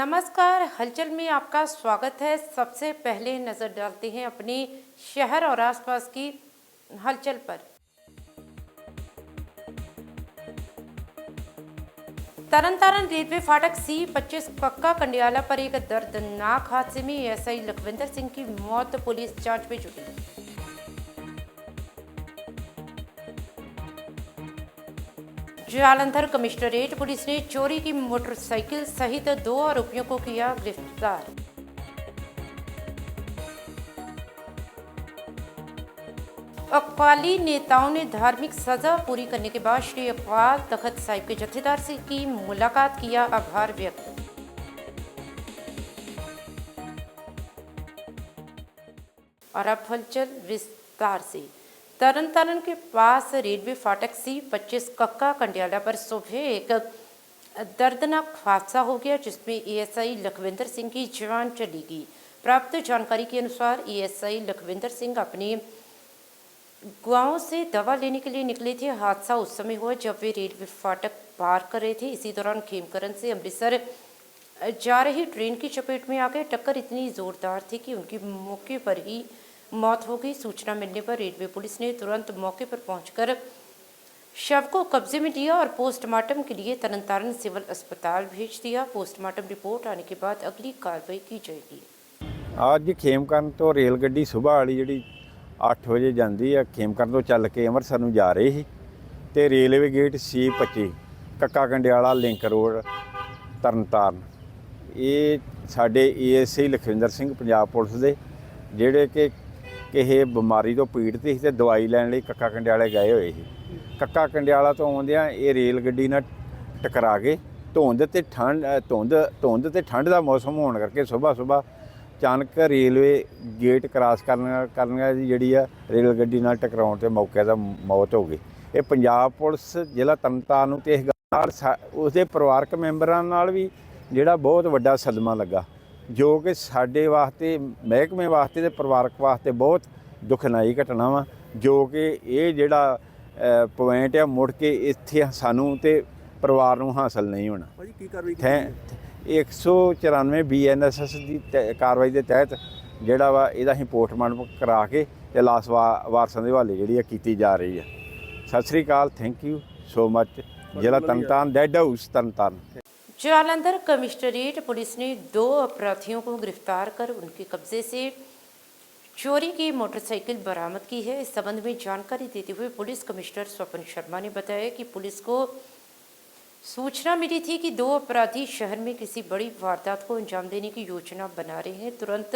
नमस्कार, हलचल में आपका स्वागत है। सबसे पहले नजर डालते हैं अपने शहर और आसपास की हलचल पर। तरन रेलवे फाटक C25 कक्का कंडियाला पर एक दर्दनाक हादसे में एसआई लखविंदर सिंह की मौत, पुलिस जांच में जुटी। जालंधर कमिश्नरेट पुलिस ने चोरी की मोटरसाइकिल सहित 2 आरोपियों को किया गिरफ्तार। अकाली नेताओं ने धार्मिक सजा पूरी करने के बाद श्री अकाल तख्त साहिब के जत्थेदार से की मुलाकात, किया आभार व्यक्त। और अब हलचल विस्तार से। तरन के पास रेलवे फाटक C25 कक्का कंडियाला पर सुबह एक दर्दनाक हादसा हो गया, जिसमें एएसआई लखविंदर सिंह की जान चली गई। प्राप्त जानकारी के अनुसार एएसआई लखविंदर सिंह अपने गांव से दवा लेने के लिए निकले थे। हादसा उस समय हुआ जब वे रेलवे फाटक पार कर रहे थे। इसी दौरान खेमकरन से अमृतसर जा रही ट्रेन की चपेट में आ गए। टक्कर इतनी जोरदार थी कि उनकी मौके पर ही मौत हो गई। सूचना मिलने पर रेलवे पुलिस ने तुरंत मौके पर पहुंचकर शव को कब्जे में लिया और पोस्टमार्टम के लिए तरन सिविल अस्पताल भेज दिया। पोस्टमार्टम रिपोर्ट आने के बाद अगली कार्रवाई की जाएगी। ਅੱਜ ਖੇਮਕਰਨ ਤੋਂ ਰੇਲ ਗੱਡੀ ਸੁਬਾਹ ਵਾਲੀ ਜਿਹੜੀ 8 ਵਜੇ ਜਾਂਦੀ ਆ, ਖੇਮਕਰਨ ਤੋਂ ਚੱਲ ਕੇ ਅੰਮ੍ਰਿਤਸਰ ਨੂੰ ਜਾ ਰਹੀ ਸੀ ਤੇ railway gate C25 Kakka Kandiala link road Tarntaran, ਇਹ ਸਾਡੇ ਏਐਸਆਈ ਲਖਵਿੰਦਰ ਸਿੰਘ ਪੰਜਾਬ ਪੁਲਿਸ ਦੇ ਜਿਹੜੇ ਕਿ ਕਿਸੇ ਬਿਮਾਰੀ ਤੋਂ ਪੀੜਤ ਸੀ ਤੇ ਦਵਾਈ ਲੈਣ ਲਈ ਕੱਕਾ ਕੰਡਿਆਲੇ ਗਏ ਹੋਏ ਸੀ। ਕੱਕਾ ਕੰਡਿਆਲਾ ਤੋਂ ਆਉਂਦਿਆਂ ਇਹ ਰੇਲ ਗੱਡੀ ਨਾਲ ਟਕਰਾ ਗਏ। ਧੁੰਦ ਤੇ ਠੰਡ ਦਾ ਮੌਸਮ ਹੋਣ ਕਰਕੇ ਸੁਬਾਹ ਅਚਾਨਕ ਰੇਲਵੇ ਗੇਟ ਕ੍ਰਾਸ ਕਰਨ ਦੀ ਜਿਹੜੀ ਆ ਰੇਲ ਗੱਡੀ ਨਾਲ ਟਕਰਾਉਣ 'ਤੇ ਮੌਕੇ ਦਾ ਮੌਤ ਹੋ ਗਈ। ਇਹ ਪੰਜਾਬ ਪੁਲਿਸ ਜ਼ਿਲ੍ਹਾ ਤਰਨਤਾਰਨ ਨੂੰ ਤੇ ਇਸ ਗੱਲ ਉਸਦੇ ਪਰਿਵਾਰਕ ਮੈਂਬਰਾਂ ਨਾਲ ਵੀ ਜਿਹੜਾ ਬਹੁਤ ਵੱਡਾ ਸਦਮਾ ਲੱਗਾ, ਜੋ ਕਿ ਸਾਡੇ ਵਾਸਤੇ, ਮਹਿਕਮੇ ਵਾਸਤੇ ਤੇ ਪਰਿਵਾਰਕ ਵਾਸਤੇ ਬਹੁਤ ਦੁਖਦਾਈ ਘਟਨਾ ਵਾ, ਜੋ ਕਿ ਇਹ ਜਿਹੜਾ ਪੁਆਇੰਟ ਆ ਮੁੜ ਕੇ ਇੱਥੇ ਸਾਨੂੰ ਤੇ ਪਰਿਵਾਰ ਨੂੰ ਹਾਸਲ ਨਹੀਂ ਹੋਣਾ। 194 BNSS ਦੀ ਕਾਰਵਾਈ ਦੇ ਤਹਿਤ ਜਿਹੜਾ ਵਾ ਇਹਦਾ ਅਸੀਂ ਪੋਸਟਮਾਰਟਮ ਕਰਾ ਕੇ ਤੇ ਲਾਸ਼ ਵਾਰਸਾਂ ਦੇ ਹਵਾਲੇ ਜਿਹੜੀ ਆ ਕੀਤੀ ਜਾ ਰਹੀ ਹੈ। ਸਤਿ ਸ੍ਰੀ ਅਕਾਲ, ਥੈਂਕ यू सो मच। जिला Tarntaran, dead house Tarntaran. Jalandhar commissionerate police ने 2 अपराधियों को गिरफ्तार कर उनके कब्जे से चोरी की मोटरसाइकिल बरामद की है। इस संबंध में जानकारी देते हुए पुलिस कमिश्नर स्वपन शर्मा ने बताया कि पुलिस को सूचना मिली थी कि 2 अपराधी शहर में किसी बड़ी वारदात को अंजाम देने की योजना बना रहे हैं। तुरंत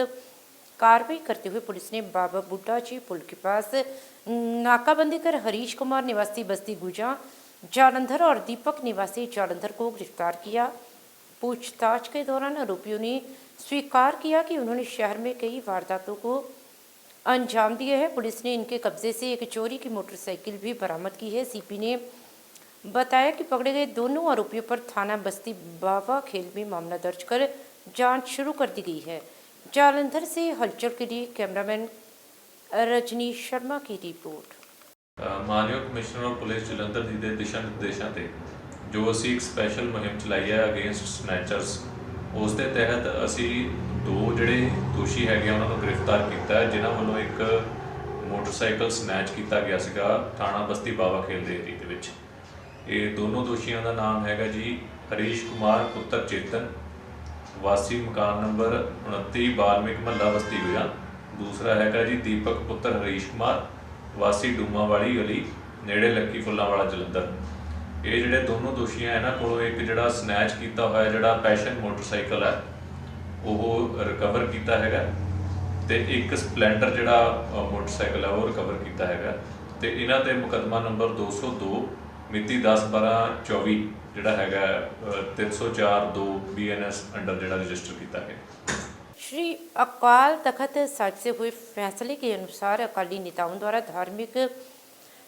कार्रवाई करते हुए पुलिस ने बाबा बुड्ढा जी पुल के पास नाकाबंदी कर हरीश कुमार निवासी बस्ती गुजा जालंधर और दीपक निवासी जालंधर को गिरफ्तार किया। पूछताछ के दौरान आरोपियों ने स्वीकार किया कि उन्होंने शहर में कई वारदातों को अंजाम दिया है। पुलिस ने इनके कब्जे से एक चोरी की मोटरसाइकिल भी बरामद की है। सीपी ने बताया कि पकड़े गए दोनों आरोपियों पर थाना बस्ती बाबा खेल में मामला दर्ज कर जांच शुरू कर दी गई है। जालंधर से हलचल के लिए कैमरामैन रजनीश शर्मा की रिपोर्ट। मानयोग commissioner of police Jalandhar ji के दिशा निर्देशों से जो असी एक स्पैशल मुहिम चलाई है अगेंस्ट स्नैचर्स, उस दे तहत असी 2 ਜਿਹੜੇ ਦੋਸ਼ੀ ਹੈਗੇ ਉਹਨਾਂ ਨੂੰ ਗ੍ਰਿਫਤਾਰ ਕੀਤਾ ਹੈ, ਜਿਨ੍ਹਾਂ ਵੱਲੋਂ ਇੱਕ ਮੋਟਰਸਾਈਕਲ ਸਨੈਚ ਕੀਤਾ ਗਿਆ ਸੀਗਾ ਥਾਣਾ ਬਸਤੀ ਬਾਵਾ ਖੇਲ ਦੇ ਏਰੀਏ ਦੇ ਵਿੱਚ। ਇਹ ਦੋਨੋਂ ਦੋਸ਼ੀਆਂ ਦਾ ਨਾਮ ਹੈਗਾ ਜੀ ਹਰੀਸ਼ ਕੁਮਾਰ ਪੁੱਤਰ ਚੇਤਨ, ਵਾਸੀ ਮਕਾਨ ਨੰਬਰ 29 ਬਾਲਮਿਕ ਮਹੱਲਾ ਬਸਤੀ ਗੁਜਾ। ਦੂਸਰਾ ਹੈਗਾ ਜੀ ਦੀਪਕ ਪੁੱਤਰ ਹਰੀਸ਼ ਕੁਮਾਰ, ਵਾਸੀ ਡੂਮਾ ਵਾਲੀ ਗਲੀ ਨੇੜੇ ਲੱਕੀ ਫੁੱਲਾਂ ਵਾਲਾ ਜਲੰਧਰ। ਇਹ ਜਿਹੜੇ ਦੋਨੋਂ ਦੋਸ਼ੀ ਆ ਇਹਨਾਂ ਕੋਲੋਂ ਇੱਕ ਜਿਹੜਾ ਸਨੈਚ ਕੀਤਾ ਹੋਇਆ ਜਿਹੜਾ ਪੈਸ਼ਨ ਮੋਟਰਸਾਈਕਲ ਹੈ ਉਹ ਰਿਕਵਰ ਕੀਤਾ ਹੈਗਾ ਤੇ ਇੱਕ ਸਪਲੈਂਡਰ ਜਿਹੜਾ ਮੋਟਰਸਾਈਕਲ ਹੈ ਉਹ ਰਿਕਵਰ ਕੀਤਾ ਹੈਗਾ ਤੇ ਇਹਨਾਂ ਤੇ ਮੁਕੱਦਮਾ ਨੰਬਰ 202 ਮਿਤੀ 10/12/24 ਜਿਹੜਾ ਹੈਗਾ 304/2 BNS ਅੰਡਰ ਜਿਹੜਾ ਰਜਿਸਟਰ ਕੀਤਾ ਹੈ। श्री अकाल तख्त साहिब से हुए फैसले के अनुसार अकाली नेताओं द्वारा धार्मिक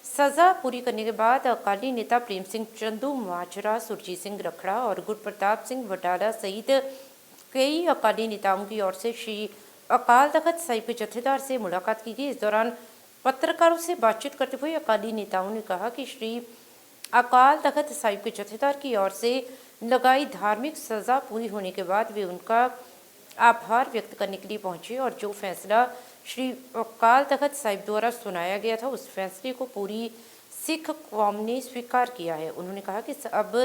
सजा पूरी करने के बाद अकाली नेता प्रेम सिंह चंदू माजरा, सुरजीत सिंह रखड़ा और गुरप्रताप सिंह वटाला सहित कई अकाली नेताओं की ओर से श्री अकाल तख्त साहिब के जत्थेदार से मुलाकात की गई। इस दौरान पत्रकारों से बातचीत करते हुए अकाली नेताओं ने कहा कि श्री अकाल तख्त साहिब के जथेदार की ओर से लगाई धार्मिक सजा पूरी होने के बाद वे उनका आभार व्यक्त करने के लिए पहुंचे और जो फैसला श्री अकाल तख्त साहिब द्वारा सुनाया गया था उस फैसले को पूरी सिख कौम ने स्वीकार किया है। उन्होंने कहा कि अब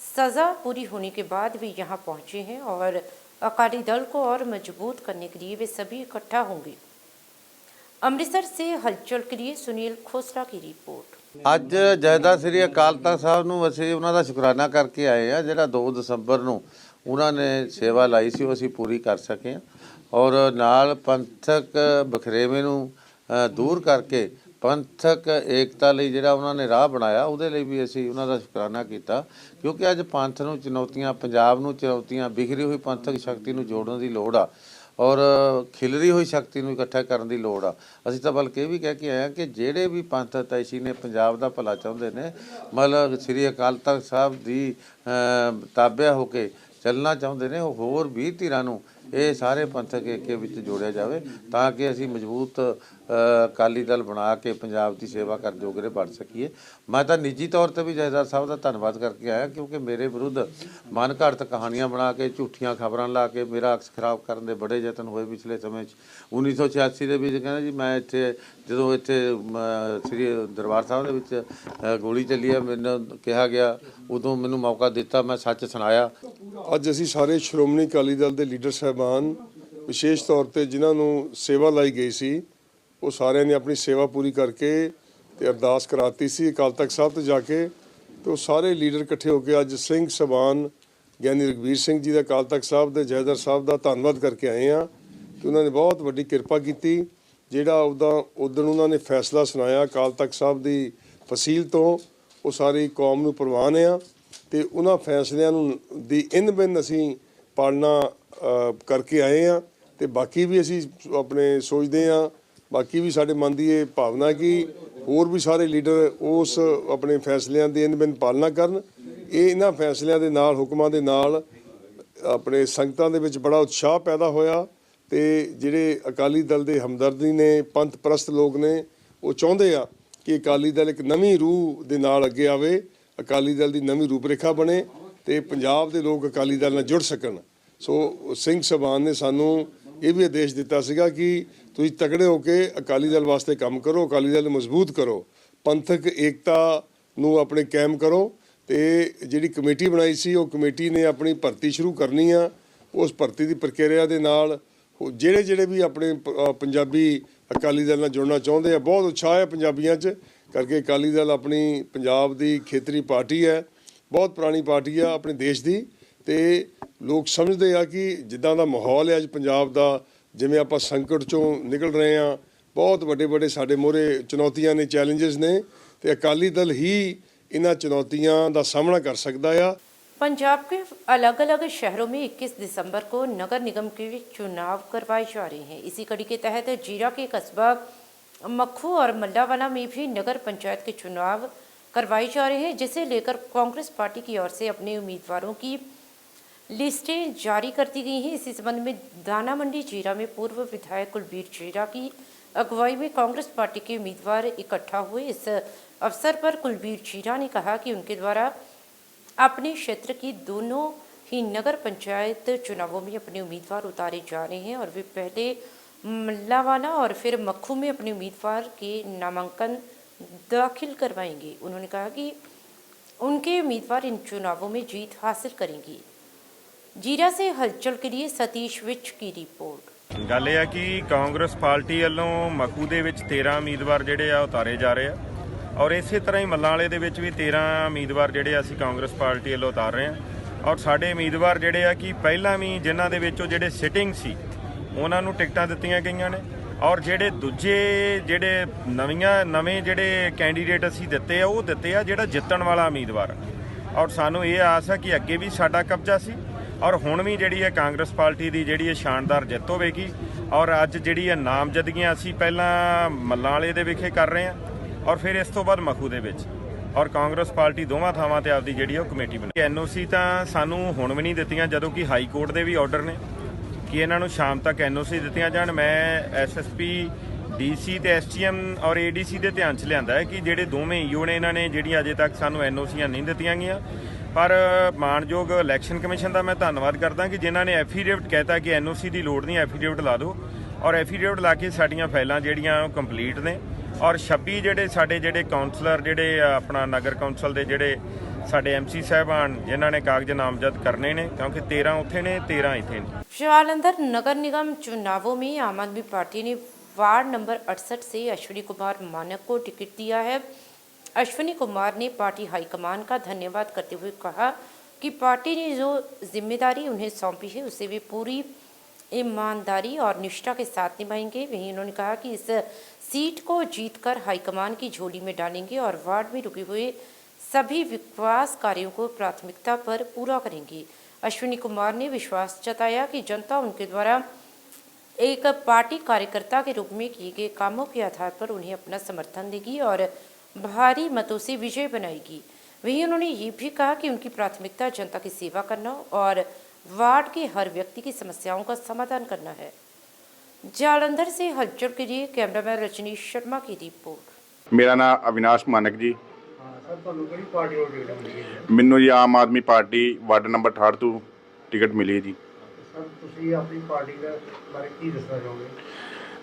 सजा पूरी होने के बाद वे यहाँ पहुंचे हैं और अकाली दल को और मजबूत करने के लिए वे सभी इकट्ठा होंगे। अमृतसर से हलचल के लिए सुनील खोसला की रिपोर्ट। ਅੱਜ ਜਥੇਦਾਰ ਸ੍ਰੀ ਅਕਾਲ ਤਖਤ ਸਾਹਿਬ ਨੂੰ ਅਸੀਂ ਉਹਨਾਂ ਦਾ ਸ਼ੁਕਰਾਨਾ ਕਰਕੇ ਆਏ ਆ, ਜਿਹੜਾ 2 ਦਸੰਬਰ ਨੂੰ ਉਹਨਾਂ ਨੇ ਸੇਵਾ ਲਾਈ ਸੀ ਉਹ ਅਸੀਂ ਪੂਰੀ ਕਰ ਸਕੇ ਆ ਔਰ ਨਾਲ ਪੰਥਕ ਬਖਰੇਵੇਂ ਨੂੰ ਦੂਰ ਕਰਕੇ ਪੰਥਕ ਏਕਤਾ ਲਈ ਜਿਹੜਾ ਉਹਨਾਂ ਨੇ ਰਾਹ ਬਣਾਇਆ ਉਹਦੇ ਲਈ ਵੀ ਅਸੀਂ ਉਹਨਾਂ ਦਾ ਸ਼ੁਕਰਾਨਾ ਕੀਤਾ, ਕਿਉਂਕਿ ਅੱਜ ਪੰਥ ਨੂੰ ਚੁਣੌਤੀਆਂ, ਪੰਜਾਬ ਨੂੰ ਚੁਣੌਤੀਆਂ, ਬਿਖਰੀ ਹੋਈ ਪੰਥਕ ਸ਼ਕਤੀ ਨੂੰ ਜੋੜਨ ਦੀ ਲੋੜ ਆ ਔਰ ਖਿਲਰੀ ਹੋਈ ਸ਼ਕਤੀ ਨੂੰ ਇਕੱਠਾ ਕਰਨ ਦੀ ਲੋੜ ਆ। ਅਸੀਂ ਤਾਂ ਬਲਕਿ ਇਹ ਵੀ ਕਹਿ ਕੇ ਆਏ ਹਾਂ ਕਿ ਜਿਹੜੇ ਵੀ ਪੰਥ ਹਿਤੈਸ਼ੀ ਨੇ ਪੰਜਾਬ ਦਾ ਭਲਾ ਚਾਹੁੰਦੇ ਨੇ, ਮਤਲਬ ਸ੍ਰੀ ਅਕਾਲ ਤਖਤ ਸਾਹਿਬ ਦੀ ਤਾਬਿਆ ਹੋ ਕੇ ਚੱਲਣਾ ਚਾਹੁੰਦੇ ਨੇ, ਉਹ ਹੋਰ ਵੀ ਧਿਰਾਂ ਨੂੰ ਇਹ ਸਾਰੇ ਪੰਥਕ ਏਕੇ ਵਿੱਚ ਜੋੜਿਆ ਜਾਵੇ ਤਾਂ ਕਿ ਅਸੀਂ ਮਜ਼ਬੂਤ ਅਕਾਲੀ ਦਲ ਬਣਾ ਕੇ ਪੰਜਾਬ ਦੀ ਸੇਵਾ ਕਰਨ ਜੋਗਰੇ ਬਣ ਸਕੀਏ। ਮੈਂ ਤਾਂ ਨਿੱਜੀ ਤੌਰ ਤੇ ਵੀ ਜਥੇਦਾਰ ਸਾਹਿਬ ਦਾ ਧੰਨਵਾਦ ਕਰਕੇ ਆਇਆ, ਕਿਉਂਕਿ ਮੇਰੇ ਵਿਰੁੱਧ ਮਨ ਘੜਤ ਕਹਾਣੀਆਂ ਬਣਾ ਕੇ ਝੂਠੀਆਂ ਖਬਰਾਂ ਲਾ ਕੇ ਮੇਰਾ ਅਕਸ ਖਰਾਬ ਕਰਨ ਦੇ ਬੜੇ ਯਤਨ ਹੋਏ ਪਿਛਲੇ ਸਮੇਂ 'ਚ। 1986 ਦੇ ਵਿੱਚ ਕਹਿੰਦਾ ਜੀ ਮੈਂ ਇੱਥੇ ਜਦੋਂ ਇੱਥੇ ਸ੍ਰੀ ਦਰਬਾਰ ਸਾਹਿਬ ਦੇ ਵਿੱਚ ਗੋਲੀ ਚੱਲੀ ਹੈ, ਮੈਨੂੰ ਕਿਹਾ ਗਿਆ, ਉਦੋਂ ਮੈਨੂੰ ਮੌਕਾ ਦਿੱਤਾ, ਮੈਂ ਸੱਚ ਸੁਣਾਇਆ। ਅੱਜ ਅਸੀਂ ਸਾਰੇ ਸ਼੍ਰੋਮਣੀ ਅਕਾਲੀ ਦਲ ਦੇ ਲੀਡਰ ਸਾਹਿਬਾਨ ਵਿਸ਼ੇਸ਼ ਤੌਰ ਤੇ ਜਿਨ੍ਹਾਂ ਨੂੰ ਸੇਵਾ ਲਾਈ ਗਈ ਸੀ ਉਹ ਸਾਰਿਆਂ ਨੇ ਆਪਣੀ ਸੇਵਾ ਪੂਰੀ ਕਰਕੇ ਤੇ ਅਰਦਾਸ ਕਰਾਤੀ ਸੀ ਅਕਾਲ ਤਖਤ ਸਾਹਿਬ ਤੇ ਜਾ ਕੇ, ਤੇ ਉਹ ਸਾਰੇ ਲੀਡਰ ਇਕੱਠੇ ਹੋ ਕੇ ਅੱਜ ਸਿੰਘ ਸਾਹਿਬਾਨ ਗਿਆਨੀ ਰਘਬੀਰ ਸਿੰਘ ਜੀ ਦਾ ਅਕਾਲ ਤਖਤ ਸਾਹਿਬ ਦੇ ਜਥੇਦਾਰ ਸਾਹਿਬ ਦਾ ਧੰਨਵਾਦ ਕਰਕੇ ਆਏ ਆ ਕਿ ਉਹਨਾਂ ਨੇ ਬਹੁਤ ਵੱਡੀ ਕਿਰਪਾ ਕੀਤੀ। ਜਿਹੜਾ ਉਦੋਂ ਉਹਨਾਂ ਨੇ ਫੈਸਲਾ ਸੁਣਾਇਆ ਅਕਾਲ ਤਖਤ ਸਾਹਿਬ ਦੀ ਫਸੀਲ ਤੋਂ, ਉਹ ਸਾਰੀ ਕੌਮ ਨੂੰ ਪ੍ਰਵਾਨ ਆ ਤੇ ਉਹਨਾਂ ਫੈਸਲਿਆਂ ਨੂੰ ਦੀ ਇਨ ਬਿਨ ਅਸੀਂ ਪਾਲਣਾ ਕਰਕੇ ਆਏ ਆ ਤੇ ਬਾਕੀ ਵੀ ਅਸੀਂ ਆਪਣੇ ਸੋਚਦੇ ਆ, ਬਾਕੀ ਵੀ ਸਾਡੇ ਮਨ ਦੀ ਇਹ ਭਾਵਨਾ ਕਿ ਹੋਰ ਵੀ ਸਾਰੇ ਲੀਡਰ ਉਸ ਆਪਣੇ ਫੈਸਲਿਆਂ ਦੀ ਇਨ ਬਿਨ ਪਾਲਣਾ ਕਰਨ। ਇਹ ਇਹਨਾਂ ਫੈਸਲਿਆਂ ਦੇ ਨਾਲ, ਹੁਕਮਾਂ ਦੇ ਨਾਲ ਆਪਣੇ ਸੰਗਤਾਂ ਦੇ ਵਿੱਚ ਬੜਾ ਉਤਸ਼ਾਹ ਪੈਦਾ ਹੋਇਆ ਤੇ ਜਿਹੜੇ ਅਕਾਲੀ ਦਲ ਦੇ ਹਮਦਰਦੀ ਨੇ, ਪੰਥ ਪ੍ਰਸਤ ਲੋਕ ਨੇ, ਉਹ ਚਾਹੁੰਦੇ ਆ ਕਿ ਅਕਾਲੀ ਦਲ ਇੱਕ ਨਵੀਂ ਰੂਹ ਦੇ ਨਾਲ ਅੱਗੇ ਆਵੇ, ਅਕਾਲੀ ਦਲ ਦੀ ਨਵੀਂ ਰੂਪਰੇਖਾ ਬਣੇ ਤੇ ਪੰਜਾਬ ਦੇ ਲੋਕ ਅਕਾਲੀ ਦਲ ਨਾਲ ਜੁੜ ਸਕਣ। ਸੋ ਸਿੰਘ ਸਾਹਿਬਾਨ ਨੇ ਸਾਨੂੰ ਇਹ ਵੀ ਆਦੇਸ਼ ਦਿੱਤਾ ਸੀਗਾ ਕਿ ਤੁਸੀਂ ਤਕੜੇ ਹੋ ਕੇ ਅਕਾਲੀ ਦਲ ਵਾਸਤੇ ਕੰਮ ਕਰੋ, ਅਕਾਲੀ ਦਲ ਨੂੰ ਮਜ਼ਬੂਤ ਕਰੋ, ਪੰਥਕ ਏਕਤਾ ਨੂੰ ਆਪਣੇ ਕਾਇਮ ਕਰੋ। ਤੇ ਜਿਹੜੀ ਕਮੇਟੀ ਬਣਾਈ ਸੀ ਉਹ ਕਮੇਟੀ ਨੇ ਆਪਣੀ ਭਰਤੀ ਸ਼ੁਰੂ ਕਰਨੀ ਆ। ਉਸ ਭਰਤੀ ਦੀ ਪ੍ਰਕਿਰਿਆ ਦੇ ਨਾਲ ਜਿਹੜੇ ਵੀ ਆਪਣੇ ਪੰਜਾਬੀ ਅਕਾਲੀ ਦਲ ਨਾਲ ਜੁੜਨਾ ਚਾਹੁੰਦੇ ਆ, ਬਹੁਤ ਉਤਸ਼ਾਹ ਹੈ ਪੰਜਾਬੀਆਂ 'ਚ, ਕਰਕੇ ਅਕਾਲੀ ਦਲ ਆਪਣੀ ਪੰਜਾਬ ਦੀ ਖੇਤਰੀ ਪਾਰਟੀ ਹੈ, ਬਹੁਤ ਪੁਰਾਣੀ ਪਾਰਟੀ ਆ ਆਪਣੇ ਦੇਸ਼ ਦੀ ਤੇ ਲੋਕ ਸਮਝਦੇ ਆ ਕਿ ਜਿੱਦਾਂ ਦਾ ਮਾਹੌਲ ਹੈ ਅੱਜ ਪੰਜਾਬ ਦਾ, ਜਿਵੇਂ ਆਪਾਂ ਸੰਕਟ 'ਚੋਂ ਨਿਕਲ ਰਹੇ ਹਾਂ, ਬਹੁਤ ਵੱਡੇ ਸਾਡੇ ਮੂਹਰੇ ਚੁਣੌਤੀਆਂ ਨੇ, ਚੈਲੰਜਸ ਨੇ ਤੇ ਅਕਾਲੀ ਦਲ ਹੀ इन्ह चुनौतियों का सामना कर सकता है। पंजाब के अलग अलग शहरों में 21 दिसंबर को नगर निगम के चुनाव करवाए जा रहे हैं। इसी कड़ी के तहत जीरा के कस्बा मक्खू और मल्लावाला में भी नगर पंचायत के चुनाव करवाए जा रहे हैं, जिसे लेकर कांग्रेस पार्टी की ओर से अपने उम्मीदवारों की लिस्टें जारी कर दी गई हैं। इसी संबंध में दाना मंडी जीरा में पूर्व विधायक कुलबीर जीरा की अगुवाई में कांग्रेस पार्टी के उम्मीदवार इकट्ठा हुए। इस अवसर पर कुलबीर जीरा ने कहा कि उनके द्वारा अपने क्षेत्र की दोनों ही नगर पंचायत चुनावों में अपने उम्मीदवार उतारे जा रहे हैं और वे पहले मल्लावाला और फिर मक्खू में अपने उम्मीदवार के नामांकन दाखिल करवाएंगे। उन्होंने कहा कि उनके उम्मीदवार इन चुनावों में जीत हासिल करेंगे। जीरा से हलचल के लिए सतीश विच की रिपोर्ट। गल यह कि कांग्रेस पार्टी वालों मक्खू दे विच 13 उम्मीदवार जिहड़े आ उतारे जा रहे हैं और इस तरह ही मल्लां वाले दे विच भी 13 उम्मीदवार जिहड़े असीं कांग्रेस पार्टी वालों उतार रहे हैं और साडे उम्मीदवार जिहड़े आ कि पहलां भी जिन्हां दे विचों जिहड़े सिटिंग सी उन्हां नूं टिकटां दित्तियां गईयां ने और जिहड़े दूजे जिहड़े नवें जिहड़े कैंडीडेट असीं दित्ते आ वो दित्ते आ जिहड़ा जित्तण वाला उम्मीदवार और सानूं ये आस है कि अगे भी साडा कब्जा सी और हुण भी जिहड़ी है कांग्रेस पार्टी की जिहड़ी शानदार जित होवेगी और अज जिहड़ी है नामजदगियां असीं पहलां मल्लां वाले दे विखे कर रहे हैं और फिर इस तो बाद मखू दे विच और कांग्रेस पार्टी दोवां थावां ते आपदी जिहड़ी है कमेटी बनी। NOC तां सानूं हुण भी नहीं दित्तियां जदों कि हाई कोर्ट दे भी ऑर्डर ने कि इन्हां नूं शाम तक NOC दित्तियां जाण। मैं SSP ਡੀਸੀ ਤੇ ਐਸਟੀਐਮ ਔਰ ਏਡੀਸੀ ਦੇ ਧਿਆਨ 'ਚ ਲਿਆਂਦਾ ਹੈ ਕਿ ਜਿਹੜੇ ਦੋਵੇਂ ਈਓ ਨੇ ਇਹਨਾਂ ਨੇ ਜਿਹੜੀਆਂ ਅਜੇ ਤੱਕ ਸਾਨੂੰ ਐਨਓਸੀਆਂ ਨਹੀਂ ਦਿੱਤੀਆਂ ਗਈਆਂ, ਪਰ ਮਾਣਯੋਗ ਇਲੈਕਸ਼ਨ ਕਮਿਸ਼ਨ ਦਾ ਮੈਂ ਧੰਨਵਾਦ ਕਰਦਾ ਕਿ ਜਿਨ੍ਹਾਂ ਨੇ ਐਫੀਡੇਵਿਟ ਕਹਿਤਾ ਕਿ ਐਨਓਸੀ ਦੀ ਲੋੜ ਨਹੀਂ, ਐਫੀਡੇਵਿਟ ਲਾ ਦਿਓ, ਔਰ ਐਫੀਡੇਵਿਟ ਲਾ ਕੇ ਸਾਡੀਆਂ ਫਾਈਲਾਂ ਜਿਹੜੀਆਂ ਕੰਪਲੀਟ ਨੇ। ਔਰ 26 ਜਿਹੜੇ ਸਾਡੇ ਕਾਉਂਸਲਰ ਜਿਹੜੇ ਆਪਣਾ ਨਗਰ ਕੌਂਸਲ ਦੇ ਜਿਹੜੇ ਸਾਡੇ ਐਮਸੀ ਸਾਹਿਬਾਨ जिन्होंने ने कागज नामजद करने ने, क्योंकि 13 उत्थे ने 13 इत्थे ने। जालंधर नगर निगम चुनावों में आम आदमी पार्टी ने वार्ड नंबर 68 से अश्विनी कुमार मानक को टिकट दिया है। अश्विनी कुमार ने पार्टी हाईकमान का धन्यवाद करते हुए कहा कि पार्टी ने जो जिम्मेदारी उन्हें सौंपी है उसे वे पूरी ईमानदारी और निष्ठा के साथ निभाएंगे। वहीं उन्होंने कहा कि इस सीट को जीतकर हाईकमान की झोली में डालेंगे और वार्ड में रुके हुए सभी विकास कार्यों को प्राथमिकता पर पूरा करेंगे। अश्विनी कुमार ने विश्वास जताया कि जनता उनके द्वारा एक पार्टी कार्यकर्ता के रूप में किए गए कामों के आधार पर उन्हें अपना समर्थन देगी और भारी मतों से विजय बनाएगी। वहीं उन्होंने ये भी कहा कि उनकी प्राथमिकता जनता की सेवा करना और वार्ड के हर व्यक्ति की समस्याओं का समाधान करना है। जालंधर से हलचल के लिए कैमरामैन रजनीश शर्मा की रिपोर्ट। मेरा नाम अविनाश मानक जी। ਮੈਨੂੰ ਜੀ Aam Aadmi party ward number 68 ਤੋਂ ਟਿਕਟ ਮਿਲੀ ਹੈ ਜੀ। ਸਰ ਤੁਸੀਂ ਆਪਣੀ ਪਾਰਟੀ ਦੇ ਬਾਰੇ ਕੀ ਦੱਸਣਾ ਚਾਹੋਗੇ?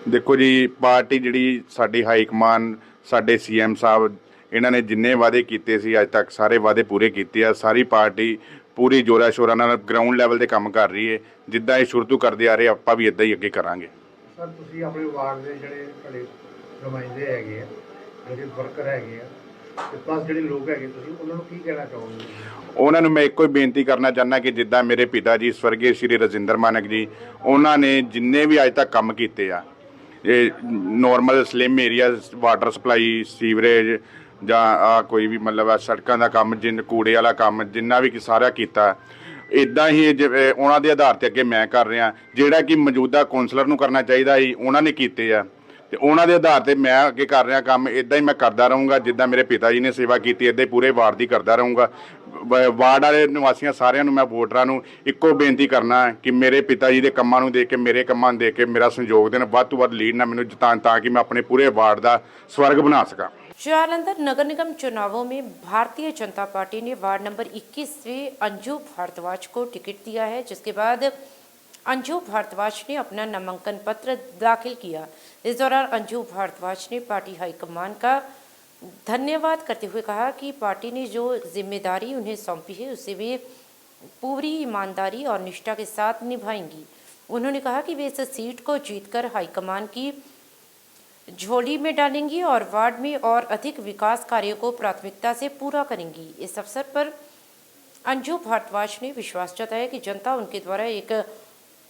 ਦੇਖੋ ਜੀ, ਪਾਰਟੀ ਜਿਹੜੀ ਸਾਡੀ ਹਾਈ ਕਮਾਨ, ਸਾਡੇ ਸੀਐਮ ਸਾਹਿਬ, ਇਹਨਾਂ ਨੇ ਜਿੰਨੇ ਵਾਅਦੇ ਕੀਤੇ ਸੀ ਅੱਜ ਤੱਕ ਸਾਰੇ ਵਾਅਦੇ ਪੂਰੇ ਕੀਤੇ ਆ। ਸਾਰੀ ਪਾਰਟੀ ਪੂਰੀ ਜੋਰਾ ਸ਼ੋਰਾਂ ਨਾਲ ਗਰਾਊਂਡ ਲੈਵਲ ਤੇ ਕੰਮ ਕਰ ਰਹੀ ਹੈ। ਜਿੱਦਾਂ ਇਹ ਸ਼ੁਰੂ ਤੋਂ ਕਰਦੇ ਆ ਰਹੇ ਆਪਾਂ ਵੀ ਇਦਾਂ ਹੀ ਅੱਗੇ ਕਰਾਂਗੇ। ਸਰ ਤੁਸੀਂ ਆਪਣੇ ਵਾਰਡ ਦੇ ਜਿਹੜੇ ਤੁਹਾਡੇ ਨੁਮਾਇੰਦੇ ਹੈਗੇ ਆ, ਜਿਹੜੇ ਵਰਕਰ ਹੈਗੇ ਆ ਤੇ ਪਲੱਸ ਜਿਹੜੇ ਲੋਕ ਹੈਗੇ, ਤੁਸੀਂ ਉਹਨਾਂ ਨੂੰ ਕੀ ਕਹਿਣਾ ਚਾਹੋਗੇ? ਉਹਨਾਂ ਨੂੰ ਮੈਂ ਇੱਕੋ ਹੀ ਬੇਨਤੀ ਕਰਨਾ ਚਾਹੁੰਦਾ ਕਿ ਜਿੱਦਾਂ ਮੇਰੇ ਪਿਤਾ ਜੀ ਸਵਰਗੀ ਸ਼੍ਰੀ ਰਜਿੰਦਰ ਮਾਨਕ ਜੀ, ਉਹਨਾਂ ਨੇ ਜਿੰਨੇ ਵੀ ਅੱਜ ਤੱਕ ਕੰਮ ਕੀਤੇ ਆ, ਇਹ normal slim area, water supply, sewerage ਜਾਂ ਆ ਕੋਈ ਵੀ ਮਤਲਬ ਸੜਕਾਂ ਦਾ ਕੰਮ, ਕੂੜੇ ਵਾਲਾ ਕੰਮ, ਜਿੰਨਾ ਵੀ ਸਾਰਾ ਕੀਤਾ, ਇੱਦਾਂ ਹੀ ਉਹਨਾਂ ਦੇ ਆਧਾਰ 'ਤੇ ਅੱਗੇ ਮੈਂ ਕਰ ਰਿਹਾ। ਜਿਹੜਾ ਕਿ ਮੌਜੂਦਾ ਕੌਂਸਲਰ ਨੂੰ ਕਰਨਾ ਚਾਹੀਦਾ ਸੀ ਉਹਨਾਂ ਨੇ ਕੀਤੇ ਆ, ਤੇ ਉਹਨਾਂ ਦੇ ਆਧਾਰ 'ਤੇ ਮੈਂ ਅੱਗੇ ਕਰ ਰਿਹਾ ਕੰਮ। ਇੱਦਾਂ ਹੀ ਮੈਂ ਕਰਦਾ ਰਹੂੰਗਾ, ਜਿੱਦਾਂ ਮੇਰੇ ਪਿਤਾ ਜੀ ਨੇ ਸੇਵਾ ਕੀਤੀ ਇੱਦਾਂ ਹੀ ਪੂਰੇ ਵਾਰਡ ਦੀ ਕਰਦਾ ਰਹੂੰਗਾ। ਵਾਰਡ ਵਾਲੇ ਨਿਵਾਸੀਆਂ ਸਾਰਿਆਂ ਨੂੰ ਮੈਂ ਵੋਟਰਾਂ ਨੂੰ ਇੱਕੋ ਬੇਨਤੀ ਕਰਨਾ ਕਿ ਮੇਰੇ ਪਿਤਾ ਜੀ ਦੇ ਕੰਮਾਂ ਨੂੰ ਦੇਖ ਕੇ, ਮੇਰੇ ਕੰਮਾਂ ਨੂੰ ਦੇਖ ਕੇ ਮੇਰਾ ਸਹਿਯੋਗ ਦੇਣ, ਵੱਧ ਤੋਂ ਵੱਧ ਲੀਡ ਨਾਲ ਮੈਨੂੰ ਜਿਤਾਉਣ, ਤਾਂ ਕਿ ਮੈਂ ਆਪਣੇ ਪੂਰੇ ਵਾਰਡ ਦਾ स्वर्ग बना सका। जालंधर नगर निगम चुनावों में भारतीय जनता पार्टी ने वार्ड नंबर 21 से अंजू भारद्वाज को टिकट दिया है, जिसके बाद अंजू भारद्वाज ने अपना नामांकन पत्र दाखिल किया। इस दौरान अंजू भारद्वाज ने पार्टी हाईकमान का धन्यवाद करते हुए कहा कि पार्टी ने जो जिम्मेदारी उन्हें सौंपी है उसे वे पूरी ईमानदारी और निष्ठा के साथ निभाएंगी। उन्होंने कहा कि वे इस सीट को जीतकर हाईकमान की झोली में डालेंगी और वार्ड में और अधिक विकास कार्यों को प्राथमिकता से पूरा करेंगी। इस अवसर पर अंजू भारद्वाज ने विश्वास जताया कि जनता उनके द्वारा एक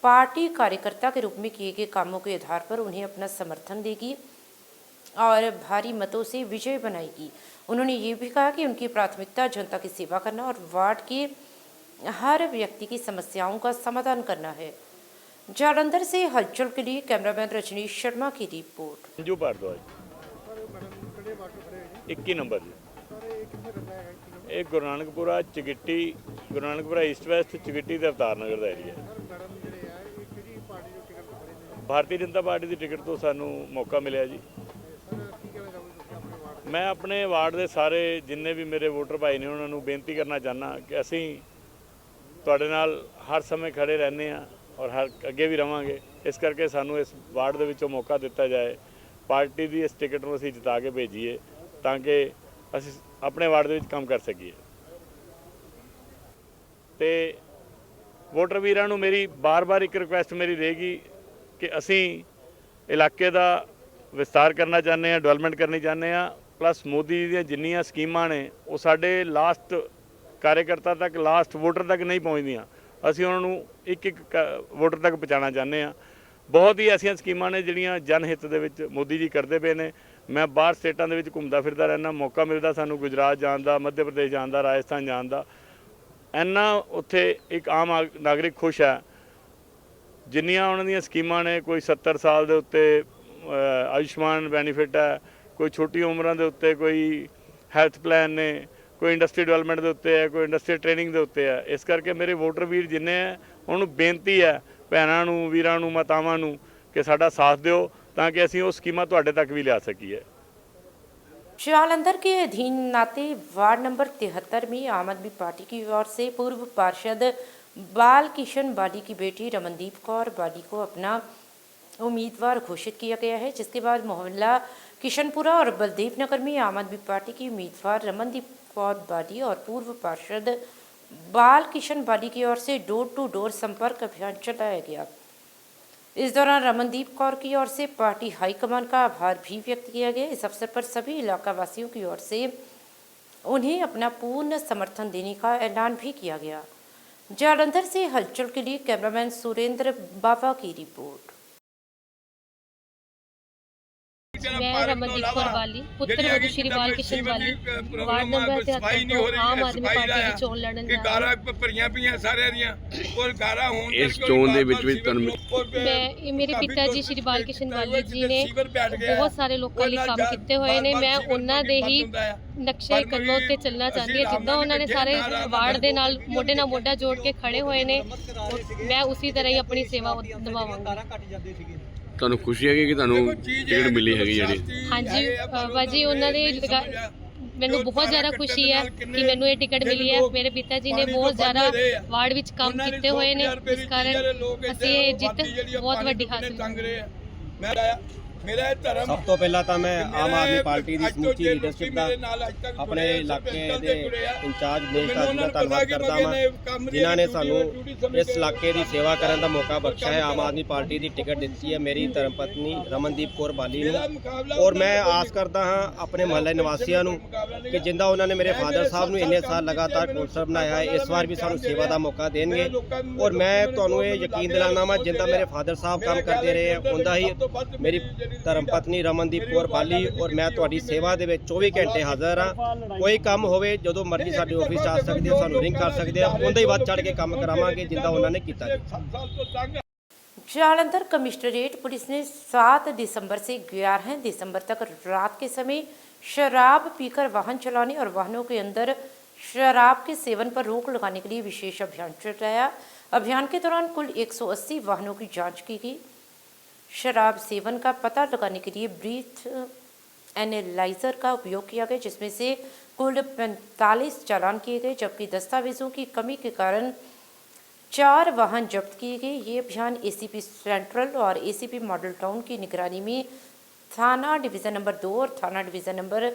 पार्टी कार्यकर्ता के रूप में किए गए कामों के आधार पर उन्हें अपना समर्थन देगी और भारी मतों से विजय बनाएगी। उन्होंने ये भी कहा कि उनकी प्राथमिकता जनता की सेवा करना और वार्ड के हर व्यक्ति की समस्याओं का समाधान करना है। जालंधर से हलचल के लिए कैमरामैन रजनीश शर्मा की रिपोर्ट। अंजू भारद्वाज 21 नंबर जी, एक गुरु नानकपुरा चिगिट्टी, गुरु नानकपुरा ईस्ट वेस्ट चिगिट्टी ते अवतार नगर का एरिया। भारतीय जनता पार्टी की टिकट तो सानू मौका मिले जी। मैं अपने वार्ड के सारे जिन्ने भी मेरे वोटर भाई ने उन्होंने बेनती करना चाहना कि असी तुहाडे नाल हर समय खड़े रहने हैं और हर अगे भी रवांगे। इस करके सानू इस वार्ड दे विचों मौका दिता जाए, पार्टी की इस टिकट को असीं जिता के भेजीए ताकि असीं अपने वार्ड दे विच काम कर सकीए। ते वोटर वीरां नूं मेरी बार बार एक रिक्वेस्ट मेरी रहेगी कि असीं इलाके दा विस्तार करना चाहते हैं, डेवलपमेंट करनी चाहते हैं, प्लस मोदी दी जिन्नियां स्कीमां ने वो साडे लास्ट कार्यकर्ता तक, लास्ट वोटर तक नहीं पहुँचदियां। ਅਸੀਂ ਉਹਨਾਂ ਨੂੰ ਇੱਕ ਵੋਟਰ ਤੱਕ ਪਹੁੰਚਾਉਣਾ ਚਾਹੁੰਦੇ ਹਾਂ। ਬਹੁਤ ਹੀ ਐਸੀਆਂ ਸਕੀਮਾਂ ਨੇ ਜਿਹੜੀਆਂ ਜਨ ਹਿੱਤ ਦੇ ਵਿੱਚ ਮੋਦੀ ਜੀ ਕਰਦੇ ਪਏ ਨੇ। ਮੈਂ ਬਾਹਰ ਸਟੇਟਾਂ ਦੇ ਵਿੱਚ ਘੁੰਮਦਾ ਫਿਰਦਾ ਰਹਿਣਾ, ਮੌਕਾ ਮਿਲਦਾ ਸਾਨੂੰ ਗੁਜਰਾਤ ਜਾਣ ਦਾ, ਮੱਧ ਪ੍ਰਦੇਸ਼ ਜਾਣ ਦਾ, ਰਾਜਸਥਾਨ ਜਾਣ ਦਾ। ਇੰਨਾ ਉੱਥੇ ਇੱਕ ਆਮ ਨਾਗਰਿਕ ਖੁਸ਼ ਹੈ ਜਿੰਨੀਆਂ ਉਹਨਾਂ ਦੀਆਂ ਸਕੀਮਾਂ ਨੇ। ਕੋਈ 70 ਸਾਲ ਦੇ ਉੱਤੇ ਆਯੁਸ਼ਮਾਨ ਬੈਨੀਫਿਟ ਹੈ, ਕੋਈ ਛੋਟੀ ਉਮਰਾਂ ਦੇ ਉੱਤੇ ਕੋਈ ਹੈਲਥ ਪਲਾਨ ਨੇ, कोई इंडस्ट्री डेवलपमेंट के उत्ते है, कोई इंडस्ट्री ट्रेनिंग के उत्ते है। इस करके मेरे वोटर वीर जिन्ने हैं उन्होंने बेनती है भैनों नूं, वीरां नूं, मातावां नूं कि साडा साथ दिओ ਤਾਂ कि ਅਸੀਂ ਉਹ ਸਕੀਮਾਂ ਤੁਹਾਡੇ तक भी लिया ਸਕੀਏ। जालंधर के अधीन नाते वार्ड नंबर 73 में आम आदमी पार्टी की ओर से पूर्व पार्षद बाल किशन बाली की बेटी रमनदीप कौर बाली को अपना उम्मीदवार घोषित किया गया है, जिसके बाद मोहल्ला किशनपुरा और बलदेव नगर में आम आदमी पार्टी की उम्मीदवार रमनदीप कौर बाली और पूर्व पार्षद बाल किशन बाली की ओर से डोर टू डोर संपर्क अभियान चलाया गया। इस दौरान रमनदीप कौर की ओर से पार्टी हाईकमान का आभार भी व्यक्त किया गया। इस अवसर पर सभी इलाका वासियों की ओर से उन्हें अपना पूर्ण समर्थन देने का ऐलान भी किया गया। जालंधर से हलचल के लिए कैमरामैन सुरेंद्र बाबा की रिपोर्ट। मैं रमनदीप कौर बाली पुत्र वधू श्री बाल किशन बाली वार्ड नंबर 73 ਤੋਂ ਆਮ ਆਦਮੀ ਪਾਰਟੀ ਦੀ ਚੋਣ ਲੜਨ ਜਾ ਰਹੀ ਭਰੀਆਂ ਪਈਆਂ ਸਾਰਿਆਂ ਦੀਆਂ ਔਰ ਗਾਰਾ ਹੋਣ ਇਸ ਚੋਣ ਦੇ ਵਿੱਚ ਵੀ ਤੁਹਾਨੂੰ ਮੈਂ ਮੇਰੇ ਪਿਤਾ ਜੀ ਸ਼੍ਰੀ ਬਾਲ ਕਿਸ਼ਨ ਬਾਲੀ ਜੀ ਨੇ ਬਹੁਤ ਸਾਰੇ ਲੋਕਾਂ ਲਈ ਕੰਮ ਕੀਤੇ ਹੋਏ ਨੇ। ਮੈਂ ਉਹਨਾਂ ਦੇ ਹੀ ਨਕਸ਼ੇ ਕਦਮ ਉੱਤੇ ਚੱਲਣਾ ਚਾਹੁੰਦੀ ਹਾਂ। ਜਿੱਦਾਂ ਉਹਨਾਂ ਨੇ ਸਾਰੇ ਵਾਰਡ ਦੇ ਨਾਲ ਮੋਢੇ ਨਾਲ ਮੋਢਾ ਜੋੜ ਕੇ ਖੜੇ ਹੋਏ ਨੇ, ਮੈਂ ਉਸੇ ਤਰ੍ਹਾਂ ਹੀ ਆਪਣੀ ਸੇਵਾ ਨਿਭਾਵਾਂਗੀ। ਤੁਹਾਨੂੰ ਖੁਸ਼ੀ ਹੈਗੀ ਕਿ ਤੁਹਾਨੂੰ ਟਿਕਟ ਮਿਲੀ ਹੈਗੀ ਜਿਹੜੀ? ਹਾਂਜੀ ਬਾਜੀ, ਉਹਨਾਂ ਨੇ ਮੈਨੂੰ ਬਹੁਤ ਜ਼ਿਆਦਾ ਖੁਸ਼ੀ ਹੈ ਕਿ ਮੈਨੂੰ ਇਹ ਟਿਕਟ ਮਿਲੀ ਹੈ। ਮੇਰੇ ਪਿਤਾ ਜੀ ਨੇ ਬਹੁਤ ਜ਼ਿਆਦਾ ਵਾਰਡ ਵਿੱਚ ਕੰਮ ਕੀਤੇ ਹੋਏ ਨੇ, ਇਸ ਕਾਰਨ ਅਸੀਂ ਇਹ ਜਿੱਤ ਬਹੁਤ ਵੱਡੀ ਹਾਸਲ ਕੀਤੀ। ਸਭ ਤੋਂ ਪਹਿਲਾਂ ਤਾਂ ਮੈਂ ਆਮ ਆਦਮੀ ਪਾਰਟੀ ਦੀ ਸਮੁੱਚੀ ਲੀਡਰਸ਼ਿਪ ਦਾ ਆਪਣੇ ਇਲਾਕੇ ਦੇ ਇੰਚਾਰਜ ਦੇਸ਼ ਦਾ ਧੰਨਵਾਦ ਕਰਦਾ ਹਾਂ, ਜਿਨ੍ਹਾਂ ਨੇ ਸਾਨੂੰ ਇਸ ਇਲਾਕੇ ਦੀ ਸੇਵਾ ਕਰਨ ਦਾ ਮੌਕਾ ਬਖਸ਼ਿਆ ਹੈ। ਆਮ ਆਦਮੀ ਪਾਰਟੀ ਦੀ ਟਿਕਟ ਦਿੱਤੀ ਹੈ ਮੇਰੀ ਧਰਮ ਪਤਨੀ ਰਮਨਦੀਪ ਕੌਰ ਬਾਲੀ ਨੂੰ, ਔਰ ਮੈਂ ਆਸ ਕਰਦਾ ਹਾਂ ਆਪਣੇ ਮਹੱਲੇ ਨਿਵਾਸੀਆਂ ਨੂੰ ਕਿ ਜਿੰਦਾ ਉਹਨਾਂ ਨੇ ਮੇਰੇ ਫਾਦਰ ਸਾਹਿਬ ਨੂੰ ਇੰਨੇ ਸਾਲ ਲਗਾਤਾਰ ਕੌਂਸਲਰ ਬਣਾਇਆ ਹੈ, ਇਸ ਵਾਰ ਵੀ ਸਾਨੂੰ ਸੇਵਾ ਦਾ ਮੌਕਾ ਦੇਣਗੇ। ਔਰ ਮੈਂ ਤੁਹਾਨੂੰ ਇਹ ਯਕੀਨ ਦਿਲਾਨਾ ਵਾ, ਜਿੰਦਾ ਮੇਰੇ ਫਾਦਰ ਸਾਹਿਬ ਕੰਮ ਕਰਦੇ ਰਹੇ ਆ, ਉਹਦਾ ਹੀ ਮੇਰੀ ਧਰਮ ਪਤਨੀ ਰਮਨਦੀਪ ਕੌਰ ਬਾਲੀ ਔਰ ਮੈਂ ਤੁਹਾਡੀ ਸੇਵਾ ਦੇ ਵਿੱਚ 24 ਘੰਟੇ ਹਾਜ਼ਰ ਹਾਂ। ਕੋਈ ਕੰਮ ਹੋਵੇ ਜਦੋਂ ਮਰਜ਼ੀ ਸਾਡੇ ਆਫਿਸ ਆ ਸਕਦੇ ਹੋ, ਸਾਨੂੰ ਰਿੰਗ ਕਰ ਸਕਦੇ ਆ, ਉਹਦਾ ਹੀ ਵੱਧ ਚੜ ਕੇ ਕੰਮ ਕਰਾਵਾਂਗੇ ਜਿੱਦਾਂ ਉਹਨਾਂ ਨੇ ਕੀਤਾ। जालंधर कमिश्नरेट पुलिस ने 7 दिसंबर से 11 दिसंबर तक रात के समय शराब पीकर वाहन चलाने और वाहनों के अंदर शराब के सेवन पर रोक लगाने के लिए विशेष अभियान चलाया। अभियान के दौरान कुल 180 वाहनों की जांच की गई। शराब सेवन का पता लगाने के लिए ब्रीथ एनालाइजर का उपयोग किया गया, जिसमें से कुल 45 चालान किए गए, जबकि दस्तावेजों की कमी के कारण 4 वाहन जब्त किए गए। ये अभियान एसीपी सेंट्रल और एसीपी मॉडल टाउन की निगरानी में थाना डिवीज़न नंबर 2 और थाना डिवीज़न नंबर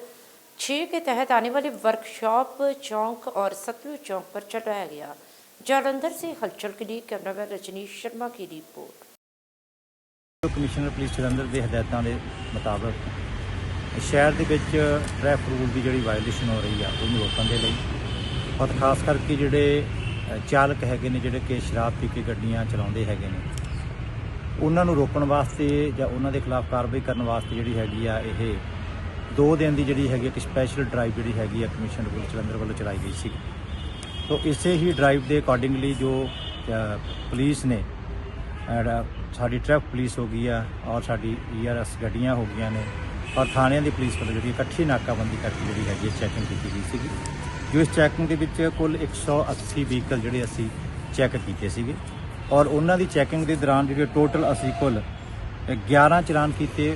6 के तहत आने वाले वर्कशॉप चौक और सतलुज चौक पर चलाया गया। जालंधर से हलचल के लिए कैमरामैन रजनीश शर्मा की रिपोर्ट। कमिश्नर पुलिस जलंधर के हदायतों के मुताबिक शहर के ट्रैफिक रूल की जी वायलेशन हो रही है उन्हें रोकने के लिए और खास करके जोड़े चालक है जोड़े कि शराब पी के गड्डियाँ चलाते हैं उन्होंने रोकने वास्ते या उन्होंने खिलाफ कार्रवाई करने वास्ते जी हैगी आ ये 2 दिन की जी हैगी एक स्पैशल ड्राइव जी हैगी कमिश्नर पुलिस जलंधर वालों चलाई गई सी। तो इसे ही ड्राइव के अकॉर्डिंगली जो पुलिस ने साड़ी ट्रैफिक पुलिस हो गई है और साड़ी ERS गड्डियाँ हो गई ने और थाने की पुलिस वालों जी इकट्ठी नाकाबंदी करके जी हैगी चैकिंग की गई सी। जो इस चैकिंग के कुल 180 व्हीकल जोड़े असी चैक किए और उन्होंने चैकिंग के दौरान जो टोटल असी कुल 11 चलान किए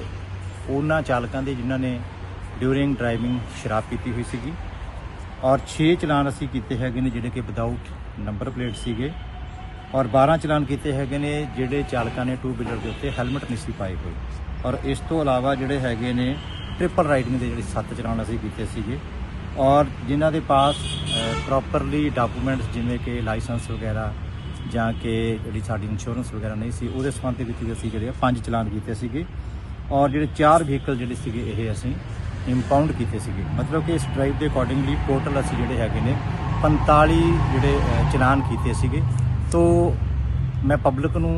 उन्होंने चालकों के जिन्होंने ड्यूरिंग ड्राइविंग शराब पीती हुई सी और 6 चलान असी किए है जोड़े कि विदाउट नंबर प्लेट सीगे और 12 चलान किए है ने जोड़े चालकों ने 2 व्हीलर के उत्ते हैलमेट नहीं सी पाए हुए और इस तो अलावा जोड़े है ने ट्रिपल राइडिंग के जो 7 चलान असी किए और जिन्हों के पास प्रॉपरली डॉकूमेंट्स जिमें कि लाइसेंस वगैरह ਜਾਂ कि जी साड़ी इंश्योरेंस वगैरह नहीं सी उहदे संबंध विच असीं जिहड़े 5 चलान कीते सीगे और जिहड़े 4 व्हीकल जिहड़े सीगे ये असीं इंपाउंड कीते सीगे। मतलब कि इस ड्राइव के अकॉर्डिंगली टोटल असीं जिहड़े हैगे ने 45 जिहड़े चलान कीते सीगे। तो मैं पब्लिक नूं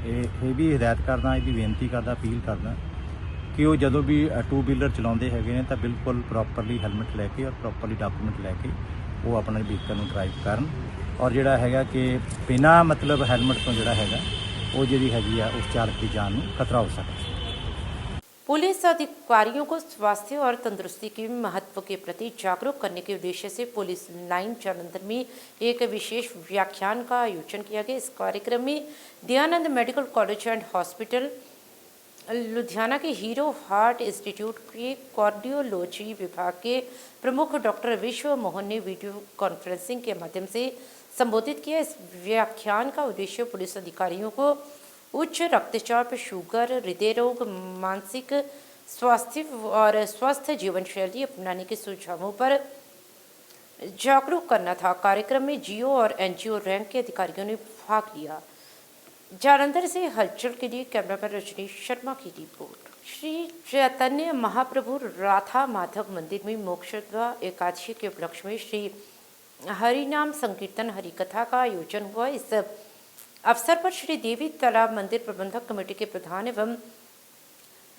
ये भी हिदायत करदा, ये भी बेनती करदा, अपील करदा कि वो जदों भी 2 व्हीलर चलाउंदे हैगे ने तां बिल्कुल प्रॉपरली हैलमेट लैके और प्रॉपरली डॉकूमेंट लैके वो अपने व्हीकल नूं ड्राइव करन और जिहड़ा हैगा कि बिना मतलब हैलमेट तो जिहड़ा हैगा वो जिहड़ी हैगी आ उस चालक की जान नूं खतरा हो सकता है। पुलिस अधिकारियों को स्वास्थ्य और तंदुरुस्ती के महत्व के प्रति जागरूक करने के उद्देश्य से पुलिस लाइन जालंधर में एक विशेष व्याख्यान का आयोजन किया गया। इस कार्यक्रम में Dayanand medical college and hospital Ludhiana के हीरो हार्ट इंस्टीट्यूट के कार्डियोलॉजी विभाग के प्रमुख डॉक्टर विश्व मोहन ने वीडियो कॉन्फ्रेंसिंग के माध्यम से संबोधित किया। इस व्याख्यान का उद्देश्य पुलिस अधिकारियों को उच्च रक्तचाप, शुगर, हृदय रोग, मानसिक स्वास्थ्य और स्वस्थ जीवन शैली अपनाने के सुझावों पर जागरूक करना था। कार्यक्रम में जीओ और एनजीओ रैंक के अधिकारियों ने भाग लिया। जालंधर से हलचल के लिए कैमरामैन रजनीश शर्मा की रिपोर्ट। श्री चैतन्य महाप्रभु राधा माधव मंदिर में मोक्षदा एकादशी के उपलक्ष्य में श्री हरिनाम संकीर्तन हरिकथा का आयोजन हुआ। इस अवसर पर श्री देवी तालाब मंदिर प्रबंधक कमेटी के प्रधान एवं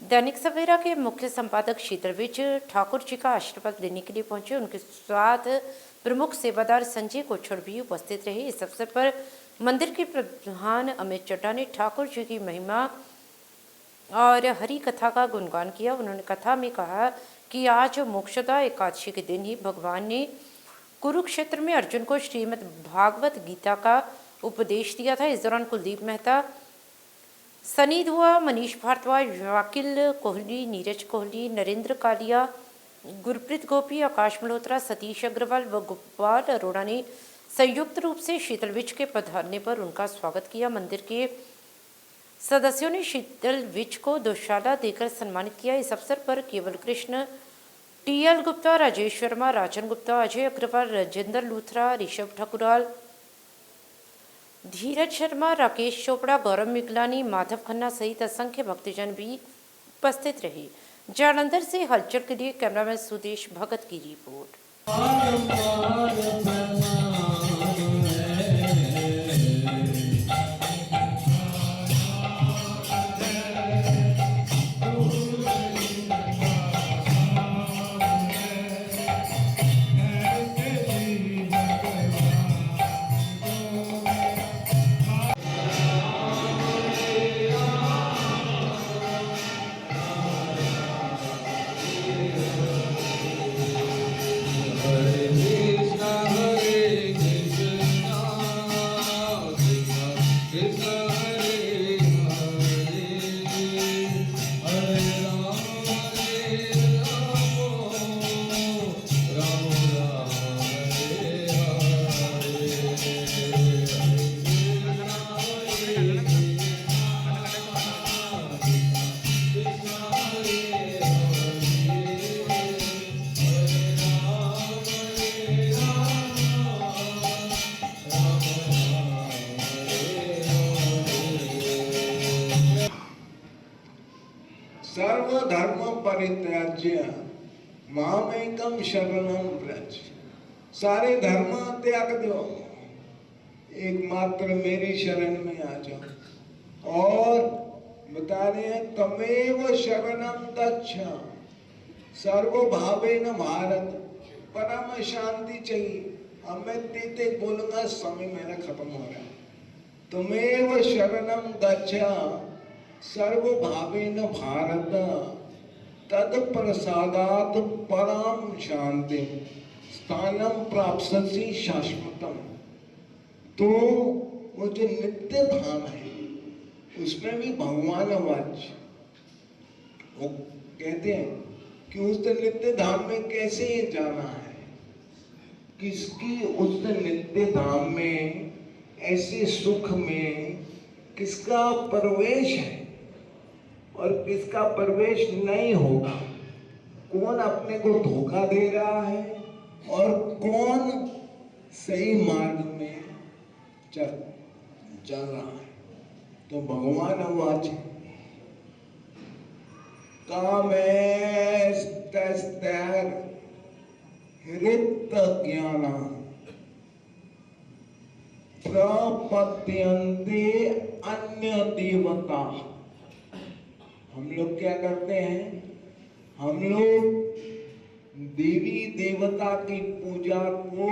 दैनिक सवेरा के मुख्य संपादक शीतल विज ठाकुर जी का आशीर्वाद लेने के लिए पहुंचे। उनके साथ प्रमुख सेवादार संजय कोछड़ भी उपस्थित रहे। इस अवसर पर मंदिर के प्रधान अमित चड्डा ने ठाकुर जी की महिमा और हरि कथा का गुणगान किया। उन्होंने कथा में कहा कि आज मोक्षदा एकादशी के दिन ही भगवान ने कुरुक्षेत्र में अर्जुन को श्रीमद् भागवत गीता का उपदेश दिया था। इस दौरान कुलदीप मेहता, सनी दुआ, मनीष भारद्वाज, वाकिल कोहली, नीरज कोहली, नरेंद्र कालिया, गुरप्रीत गोपी, आकाश मल्होत्रा, सतीश अग्रवाल व गोपाल अरोड़ा ने संयुक्त रूप से शीतल विज के पधारने पर उनका स्वागत किया। मंदिर के सदस्यों ने शीतल विज को दोशाला देकर सम्मानित किया। इस अवसर पर केवल कृष्ण, टीएल गुप्ता, राजेश शर्मा, राजन गुप्ता, अजय अग्रवाल, राजेंद्र लूथरा, ऋषभ ठाकुराल, धीरज शर्मा, राकेश चोपड़ा, गौरव मिगलानी, माधव खन्ना सहित असंख्य भक्तजन भी उपस्थित रहे। जालंधर से हलचल के लिए कैमरामैन सुदेश भगत की रिपोर्ट। सर्वधर्म परित्याज्य मामेकम शरणम व्रज। सारे धर्म त्याग दो, एकमात्र मेरी शरण में आ जाओ। और बता रहे हैं तमेव शरणम गच्छ सर्वभावेन भारत। परम शांति चाहिए। अब मैं तेते बोलूंगा, समय मेरा खत्म हो रहा है। तमेव शरणम गच्छ सर्वभावेन भारत तद प्रसादात परम शांति स्थानम प्राप्स्यसि शाश्वतम। तो वो जो नित्य धाम है उसमें भी भगवान वाच्य वो कहते हैं कि उस नित्य धाम में कैसे जाना है, किसकी उस नित्य धाम में ऐसे सुख में किसका प्रवेश है और किसका प्रवेश नहीं होगा। कौन अपने को धोखा दे रहा है और कौन सही मार्ग में चल रहा है। तो भगवान वाच कामेस्तैर हृत ज्ञाना प्रपद्यन्ते अन्य देवता। हम लोग क्या करते हैं? हम लोग देवी देवता की पूजा को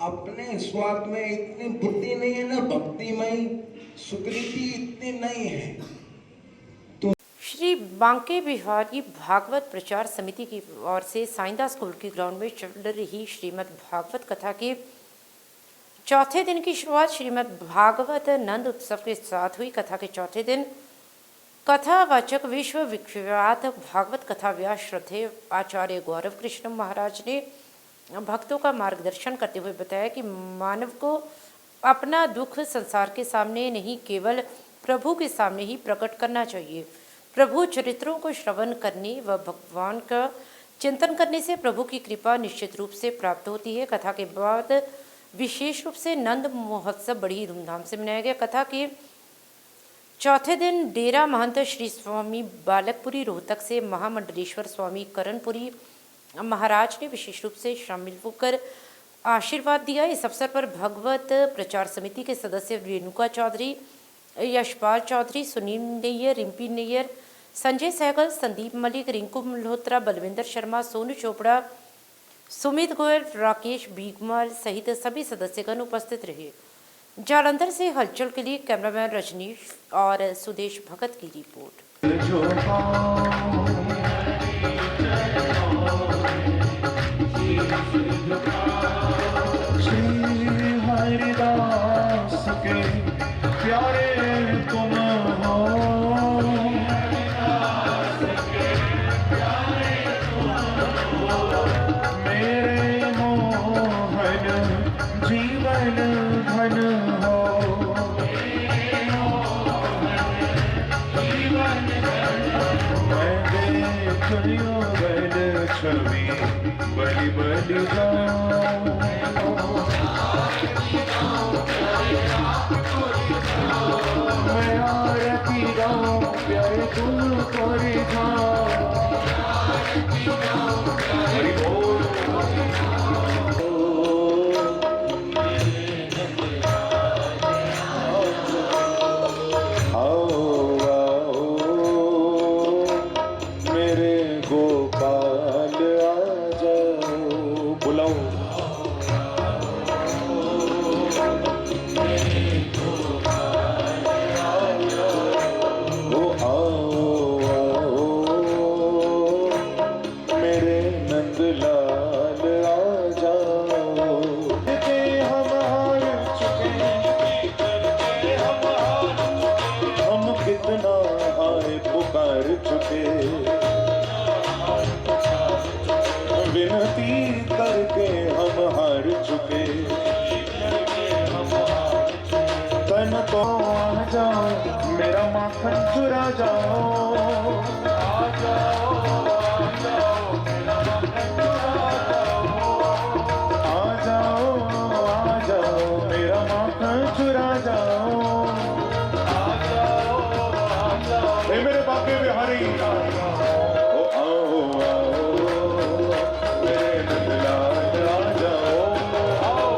अपने स्वार्थ में इतनी बुद्धि नहीं है ना, भक्ति में सुकृति इतनी नहीं है। तो श्री बांके बिहारी भागवत प्रचार समिति की ओर से साइंदा स्कूल के ग्राउंड में चल रही श्रीमद् भागवत कथा के चौथे दिन की शुरुआत श्रीमद् भागवत नंद उत्सव के साथ हुई। कथा के चौथे दिन कथावाचक विश्व विख्यात भागवत कथा व्यास श्रद्धेय आचार्य गौरव कृष्ण महाराज ने भक्तों का मार्गदर्शन करते हुए बताया कि मानव को अपना दुख संसार के सामने नहीं, केवल प्रभु के सामने ही प्रकट करना चाहिए। प्रभु चरित्रों को श्रवण करने व भगवान का चिंतन करने से प्रभु की कृपा निश्चित रूप से प्राप्त होती है। कथा के बाद विशेष रूप से नंद महोत्सव बड़ी धूमधाम से मनाया गया। कथा के चौथे दिन डेरा महंत श्री स्वामी बालकपुरी रोहतक से महामंडलेश्वर स्वामी करणपुरी महाराज ने विशेष रूप से शामिल होकर आशीर्वाद दिया। इस अवसर पर भगवत प्रचार समिति के सदस्य रेणुका चौधरी, यशपाल चौधरी, सुनील नैयर, रिम्पी नैयर, संजय सहगल, संदीप मलिक, रिंकू मल्होत्रा, बलविंदर शर्मा, सोनू चोपड़ा, सुमित गोयल, राकेश बीगमल सहित सभी सदस्यगण उपस्थित रहे। जालंधर से हलचल के लिए कैमरामैन रजनीश और सुदेश भगत की रिपोर्ट। बड़ी बड़ी मैं आरती गाऊं प्यारे तुम कोरी मेरा माखन चुरा जाओ, आ जाओ, आ जाओ, मेरा माखन चुरा जाओ, आ जाओ, मेरे बाबे बिहारी ओ आओ आओ मेरे नंदलाल आ जाओ, आओ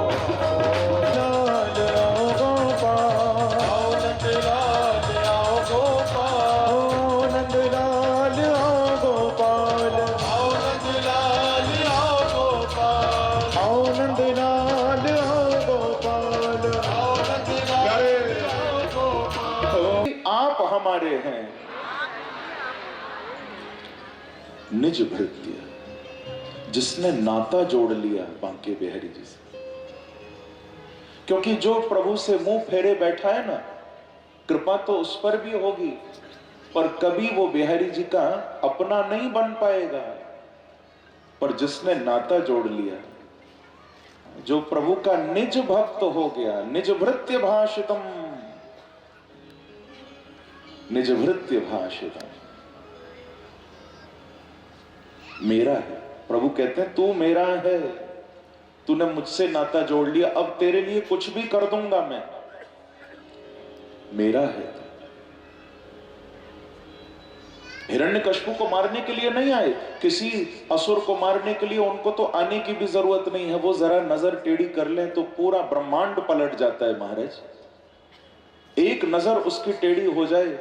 लाल आओ गोपाल, आओ नंदलाल आओ गोपाल, नंदलाल आओ गोपाल, आओ नंदलाल आओ गोपाल, आओ नंदलाल आओ गोपाल, आओ नंदलाल आओ गोपाल। आप हमारे हैं निज भृत्य, जिसने नाता जोड़ लिया बांके बिहारी जी से। क्योंकि जो प्रभु से मुंह फेरे बैठा है ना, कृपा तो उस पर भी होगी, पर कभी वो बिहारी जी का अपना नहीं बन पाएगा। पर जिसने नाता जोड़ लिया, जो प्रभु का निज भक्त हो गया, निज भृत्य भाषितम, निज भृत्य भाषितम, मेरा है। प्रभु कहते हैं तू मेरा है, तूने मुझसे नाता जोड़ लिया, अब तेरे लिए कुछ भी कर दूंगा मैं, मेरा है। हिरण्यकश्यप को मारने के लिए नहीं आए, किसी असुर को मारने के लिए उनको तो आने की भी जरूरत नहीं है। वो जरा नजर टेढ़ी कर ले तो पूरा ब्रह्मांड पलट जाता है महाराज। एक नजर उसकी टेढ़ी हो जाए,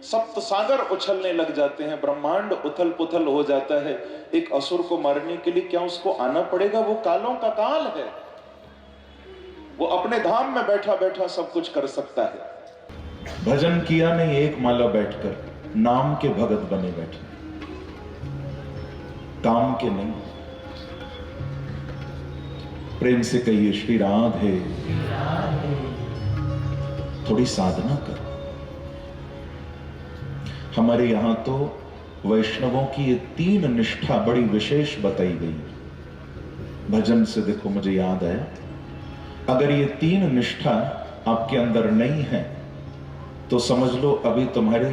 सप्त सागर उछलने लग जाते हैं, ब्रह्मांड उथल पुथल हो जाता है। एक असुर को मारने के लिए क्या उसको आना पड़ेगा? वो कालों का काल है, वो अपने धाम में बैठा बैठा सब कुछ कर सकता है। भजन किया नहीं एक माला बैठकर, नाम के भगत बने बैठे, काम के नहीं। प्रेम से कहिए श्री राधे, थोड़ी साधना कर। हमारे यहाँ तो वैष्णवों की ये 3 निष्ठा बड़ी विशेष बताई गई। भजन से देखो मुझे याद आया, अगर ये 3 निष्ठा आपके अंदर नहीं है तो समझ लो अभी तुम्हारे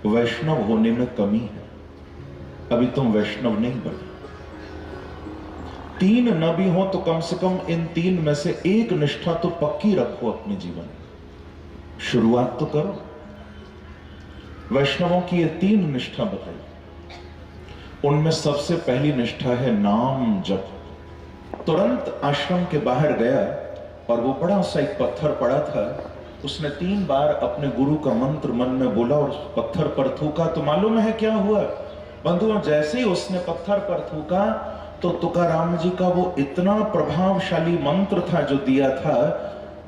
वैष्णव होने में कमी है, अभी तुम वैष्णव नहीं बने। 3 न भी हो तो कम से कम इन 3 में से एक निष्ठा तो पक्की रखो अपने जीवन में, शुरुआत तो करो। वैष्णवों की ये 3 निष्ठा बताई, उनमें सबसे पहली निष्ठा है नाम जप। तुरंत आश्रम के बाहर गया और वो बड़ा सा एक पत्थर पड़ा था, उसने 3 बार अपने गुरु का मंत्र मन में बोला और उस पत्थर पर थूका। तो मालूम है क्या हुआ बंधुओं, जैसे ही उसने पत्थर पर थूका तो तुकाराम जी का वो इतना प्रभावशाली मंत्र था जो दिया था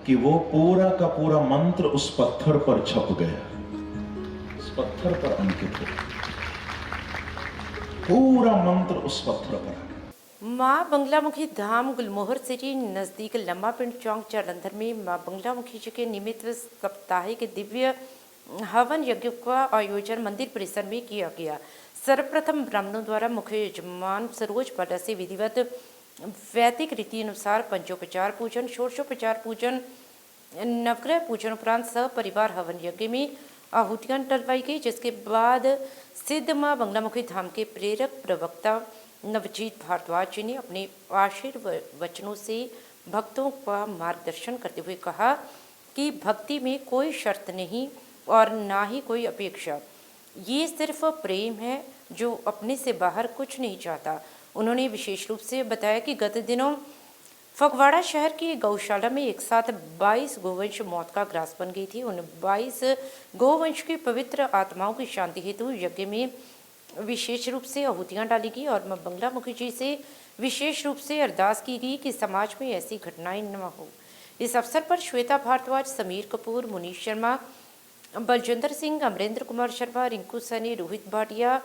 कि वो पूरा का पूरा मंत्र उस पत्थर पर छप गया, उस पत्थर पर अंकित हो, पूरा मंत्र उस पत्थर पर। माँ बंगलामुखी धाम गुलमोहर सिटी नज़दीक लम्मा पिंड चौक जालंधर में माँ बंगलामुखी जी के निमित्त साप्ताहिक दिव्य हवन यज्ञ का आयोजन मंदिर परिसर में किया गया। सर्वप्रथम ब्राह्मणों द्वारा मुख्य यजमान सरोज पाटा से विधिवत वैदिक रीति अनुसार पंचोपचार पूजन, षोडशोपचार पूजन, नवग्रह पूजन उपरांत सपरिवार हवन यज्ञ में आहुतियां डलवाई गई, जिसके बाद सिद्ध माँ बंगलामुखी धाम के प्रेरक प्रवक्ता नवजीत भारद्वाज जी ने अपने आशीर्वचनों से भक्तों का मार्गदर्शन करते हुए कहा कि भक्ति में कोई शर्त नहीं और ना ही कोई अपेक्षा, ये सिर्फ प्रेम है जो अपने से बाहर कुछ नहीं चाहता। उन्होंने विशेष रूप से बताया कि गत दिनों फगवाड़ा शहर की गौशाला में एक साथ 22 गोवंश मौत का ग्रास बन गई थी। उन 22 गोवंश की पवित्र आत्माओं की शांति हेतु यज्ञ में विशेष रूप से आहुतियां डाली गई और मां बंगलामुखी जी से विशेष रूप से अरदास की गई कि समाज में ऐसी घटनाएं न हो। इस अवसर पर श्वेता भारद्वाज, समीर कपूर, मुनीश शर्मा, बलजिंदर सिंह, अमरेंद्र कुमार शर्मा, रिंकू सैनी, रोहित भाटिया,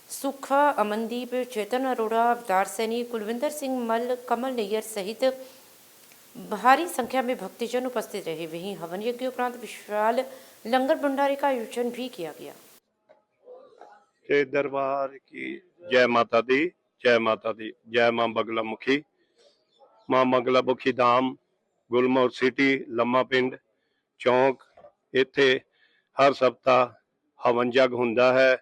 सुखा, अमनदीप, चेतन अरोड़ा, अवतार सैनी, कुलविंदर सिंह मल, कमल नैयर सहित भारी संख्या में भक्तजन उपस्थित रहे। वहीं हवन यज्ञ उपरांत विशाल लंगर भंडारे का आयोजन भी किया गया। के दरबार की जय माता दी, जय माता दी, जय मां बगलामुखी। मां बगलामुखी धाम गुलमोहर सिटी लम्मा पिंड चौक, इत्थे हर सप्ताह हवन जग हुंदा है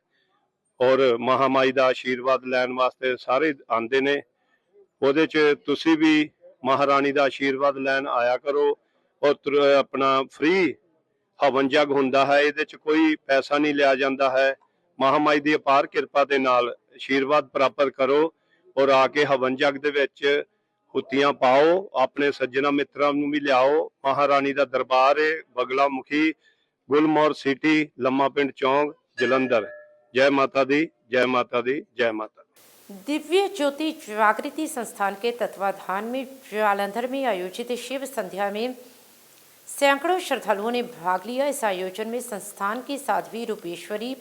और महामाई दा आशीर्वाद लैण वास्ते सारे आंदे ने। ਉਹਦੇ ਚ ਤੁਸੀਂ भी महारानी ਦਾ आशीर्वाद लैन आया करो और अपना फ्री हवन जग हुंदा है, ਇਹਦੇ ਚ कोई पैसा नहीं लिया जाता है। महामाई ਦੀ ਅਪਾਰ ਕਿਰਪਾ ਦੇ ਨਾਲ आशीर्वाद प्राप्त करो और आके हवन जग ਦੇ ਵਿੱਚ ਹੁੱਤੀਆਂ पाओ, अपने सज्जना मित्रों ਨੂੰ भी लियाओ। महारानी ਦਾ दरबार है बगलामुखी गुलमोहर सिटी लम्मा पिंड चौक जलंधर। जय माता दी, जय माता दी, जय माता दी। दिव्य ज्योति जागृति संस्थान के तत्वाधान में जालंधर में आयोजित शिव संध्या में सैकड़ों श्रद्धालुओं ने भाग लिया। इस आयोजन में संस्थान की साध्वी रूपेश्वरी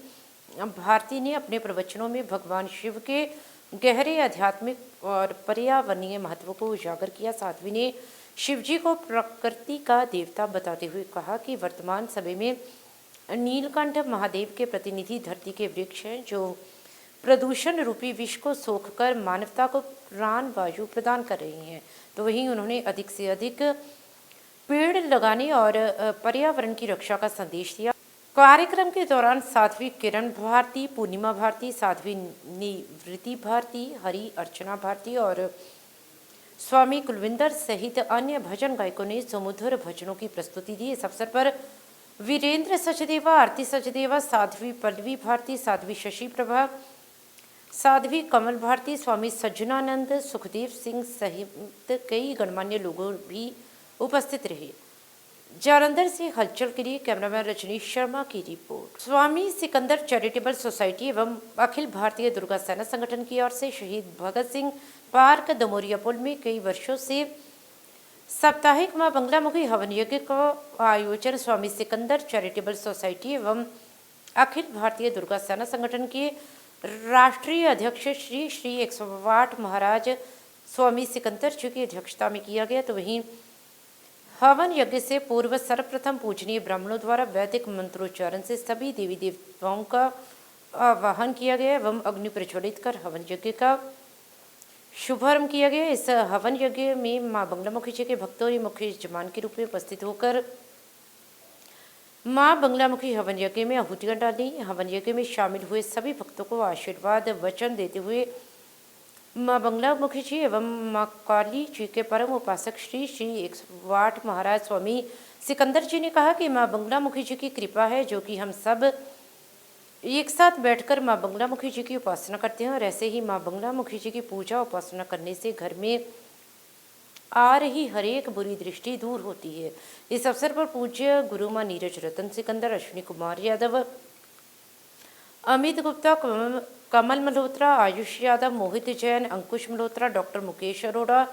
भारती ने अपने प्रवचनों में भगवान शिव के गहरे आध्यात्मिक और पर्यावरणीय महत्व को उजागर किया। साध्वी ने शिव जी को प्रकृति का देवता बताते हुए कहा कि वर्तमान समय में नीलकंठ महादेव के प्रतिनिधि धरती के वृक्ष हैं जो प्रदूषण रूपी विष को सोखकर मानवता को प्राण वायु प्रदान कर रही हैं। तो वहीं उन्होंने अधिक से अधिक पेड़ लगाने और पर्यावरण की रक्षा का संदेश दिया। कार्यक्रम के दौरान साध्वी किरण भारती, पूर्णिमा भारती, साध्वी निवृत्ति भारती, हरि अर्चना भारती और स्वामी कुलविंदर सहित अन्य भजन गायकों ने सुमधुर भजनों की प्रस्तुति दी। इस अवसर पर वीरेंद्र सचदेवा, आरती सचदेवा, साध्वी पल्लवी भारती, साध्वी शशि प्रभा, साध्वी कमल भारती, स्वामी सज्जनानंद, सुखदेव सिंह सहित कई गणमान्य लोगों भी उपस्थित रहे। जालंधर से हलचल के लिए कैमरामैन रजनीश शर्मा की रिपोर्ट। स्वामी सिकंदर चैरिटेबल सोसाइटी एवं अखिल भारतीय दुर्गा सेना संगठन की ओर से शहीद भगत सिंह पार्क दमोरिया पुल में कई वर्षों से साप्ताहिक मां बंगलामुखी हवन यज्ञ का आयोजन स्वामी सिकंदर चैरिटेबल सोसाइटी एवं अखिल भारतीय दुर्गा सेना संगठन के राष्ट्रीय अध्यक्ष श्री श्री 108 महाराज स्वामी सिकंदर जी की अध्यक्षता में किया गया। तो वहीं हवन यज्ञ से पूर्व सर्वप्रथम पूजनीय ब्राह्मणों द्वारा वैदिक मंत्रोच्चारण से सभी देवी देवताओं का आवाहन किया गया एवं अग्नि प्रज्वलित कर हवन यज्ञ का शुभारंभ किया गया। इस हवन यज्ञ में मां बंगलामुखी जी के भक्तों ने मुख्य यजमान के रूप में उपस्थित होकर मां बंगलामुखी हवन यज्ञ में आहुतियां डाली। हवन यज्ञ में शामिल हुए सभी भक्तों को आशीर्वाद वचन देते हुए मां बंगलामुखी जी एवं मां काली जी के परम उपासक श्री 108 महाराज स्वामी सिकंदर जी ने कहा कि मां बंगलामुखी जी की कृपा है जो कि हम सब एक साथ बैठकर मां बंगलामुखी जी की उपासना करते हैं और ऐसे ही मां बंगलामुखी जी की पूजा उपासना करने से घर में आ रही हर एक बुरी दृष्टि दूर होती है। इस अवसर पर पूज्य गुरु मां नीरज रतन सिकंदर, अश्विनी कुमार यादव, अमित गुप्ता, कमल मल्होत्रा, आयुष यादव, मोहित जैन, अंकुश मल्होत्रा, डॉक्टर मुकेश अरोड़ा,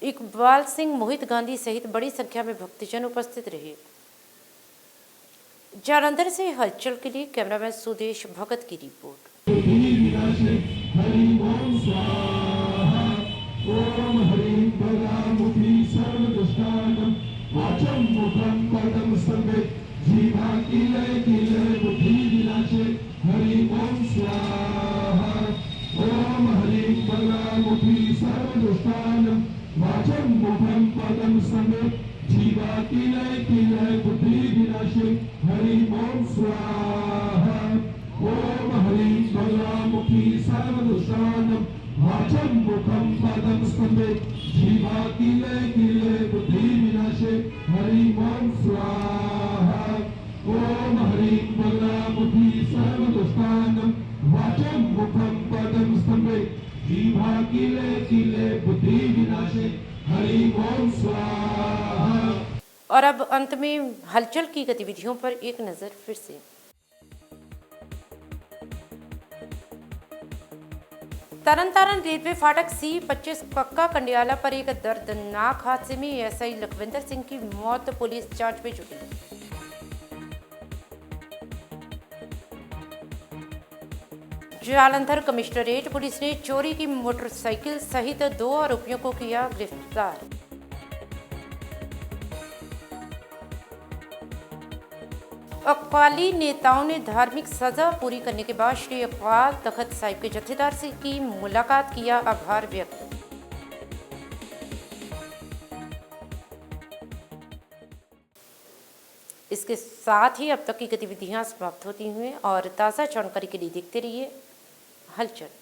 इकबाल सिंह, मोहित गांधी सहित बड़ी संख्या में भक्तजन उपस्थित रहे। जालंधर से हलचल के लिए कैमरामैन सुदेश भगत की रिपोर्ट। और अब अंत में हलचल की गतिविधियों पर एक नजर फिर से। तरनतारण रेलवे फाटक C25 कक्का कंडियाला पर एक दर्दनाक हादसे में एसआई लखविंदर सिंह की मौत, पुलिस जांच में जुटी। जालंधर कमिश्नरेट पुलिस ने चोरी की मोटरसाइकिल सहित 2 आरोपियों को किया गिरफ्तार। अकाली नेताओं ने धार्मिक सजा पूरी करने के बाद श्री अकाल तख्त साहिब के जत्थेदार से की मुलाकात, किया आभार व्यक्त। इसके साथ ही अब तक की गतिविधियां समाप्त होती हुई और ताज़ा जानकारी के लिए देखते रहिए हलचल।